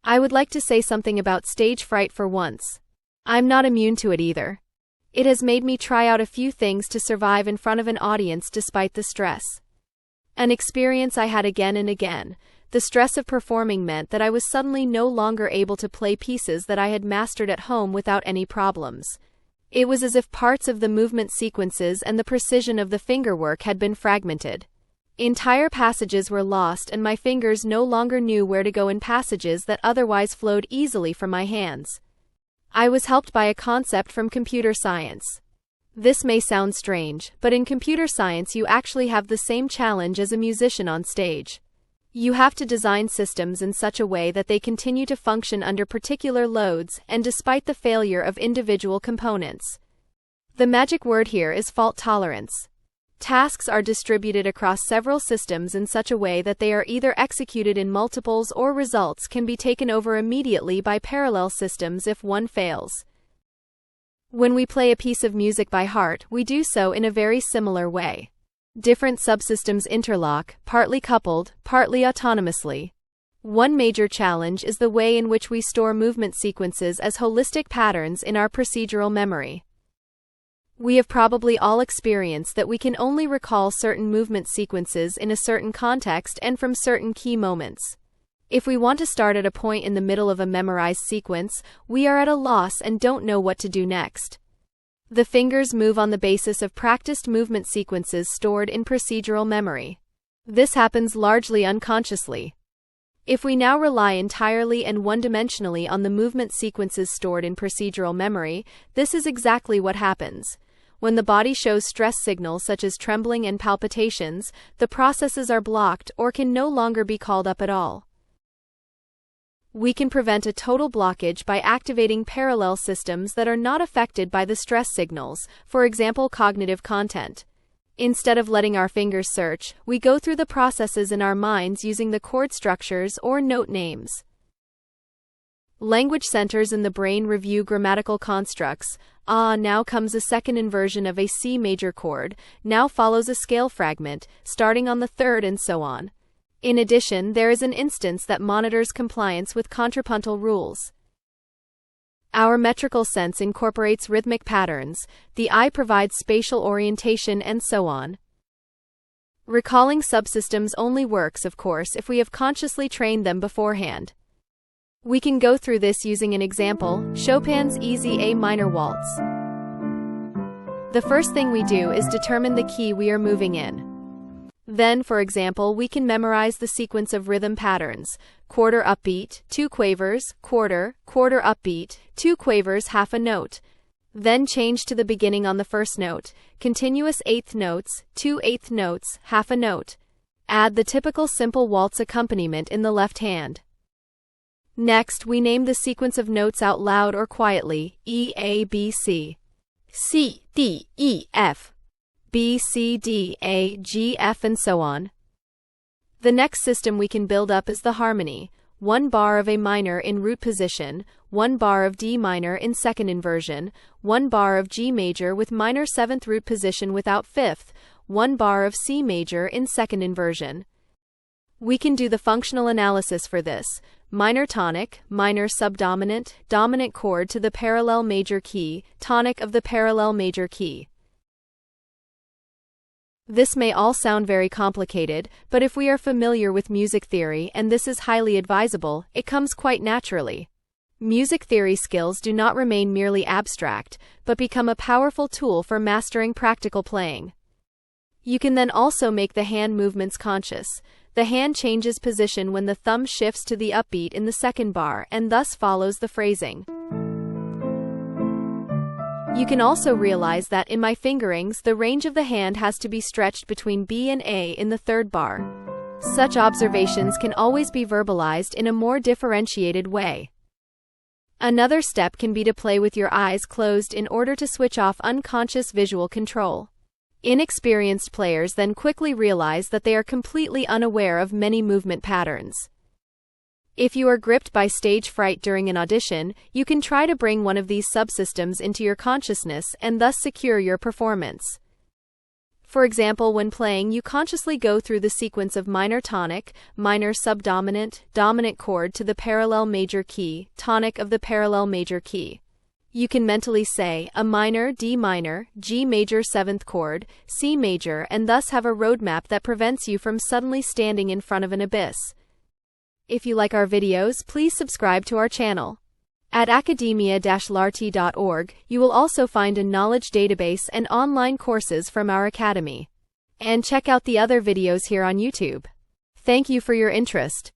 I would like to say something about stage fright for once. I'm not immune to it either. It has made me try out a few things to survive in front of an audience despite the stress. An experience I had again and again. The stress of performing meant that I was suddenly no longer able to play pieces that I had mastered at home without any problems. It was as if parts of the movement sequences and the precision of the fingerwork had been fragmented. Entire passages were lost and my fingers no longer knew where to go in passages that otherwise flowed easily from my hands. I was helped by a concept from computer science. This may sound strange, but in computer science you actually have the same challenge as a musician on stage. You have to design systems in such a way that they continue to function under particular loads and despite the failure of individual components. The magic word here is fault tolerance. Tasks are distributed across several systems in such a way that they are either executed in multiples or results can be taken over immediately by parallel systems if one fails. When we play a piece of music by heart, we do so in a very similar way. Different subsystems interlock, partly coupled, partly autonomously. One major challenge is the way in which we store movement sequences as holistic patterns in our procedural memory. We have probably all experienced that we can only recall certain movement sequences in a certain context and from certain key moments. If we want to start at a point in the middle of a memorized sequence, we are at a loss and don't know what to do next. The fingers move on the basis of practiced movement sequences stored in procedural memory. This happens largely unconsciously. If we now rely entirely and one-dimensionally on the movement sequences stored in procedural memory, this is exactly what happens. When the body shows stress signals such as trembling and palpitations, the processes are blocked or can no longer be called up at all. We can prevent a total blockage by activating parallel systems that are not affected by the stress signals, for example cognitive content. Instead of letting our fingers search, we go through the processes in our minds using the chord structures or note names. Language centers in the brain review grammatical constructs. Now comes a second inversion of a C major chord, now follows a scale fragment, starting on the third and so on. In addition, there is an instance that monitors compliance with contrapuntal rules. Our metrical sense incorporates rhythmic patterns, the eye provides spatial orientation and so on. Recalling subsystems only works, of course, if we have consciously trained them beforehand. We can go through this using an example, Chopin's Easy A minor waltz. The first thing we do is determine the key we are moving in. Then, for example, we can memorize the sequence of rhythm patterns: quarter upbeat, 2 quavers, quarter, quarter upbeat, 2 quavers, half a note. Then change to the beginning on the first note, continuous eighth notes, 2 eighth notes, half a note. Add the typical simple waltz accompaniment in the left hand. Next, we name the sequence of notes out loud or quietly: E, A, B, C. C, D, E, F. B, C, D, A, G, F, and so on. The next system we can build up is the harmony: 1 bar of A minor in root position, 1 bar of D minor in second inversion, 1 bar of G major with minor 7th root position without 5th, 1 bar of C major in second inversion. We can do the functional analysis for this: minor tonic, minor subdominant, dominant chord to the parallel major key, tonic of the parallel major key. This may all sound very complicated, but if we are familiar with music theory, and this is highly advisable, it comes quite naturally. Music theory skills do not remain merely abstract, but become a powerful tool for mastering practical playing. You can then also make the hand movements conscious. The hand changes position when the thumb shifts to the upbeat in the second bar and thus follows the phrasing. You can also realize that in my fingerings, the range of the hand has to be stretched between B and A in the third bar. Such observations can always be verbalized in a more differentiated way. Another step can be to play with your eyes closed in order to switch off unconscious visual control. Inexperienced players then quickly realize that they are completely unaware of many movement patterns. If you are gripped by stage fright during an audition, you can try to bring one of these subsystems into your consciousness and thus secure your performance. For example, when playing, you consciously go through the sequence of minor tonic, minor subdominant, dominant chord to the parallel major key, tonic of the parallel major key. You can mentally say a minor, D minor, G major 7th chord, C major, and thus have a roadmap that prevents you from suddenly standing in front of an abyss. If you like our videos, please subscribe to our channel. At academia-larty.org, you will also find a knowledge database and online courses from our academy. And check out the other videos here on YouTube. Thank you for your interest.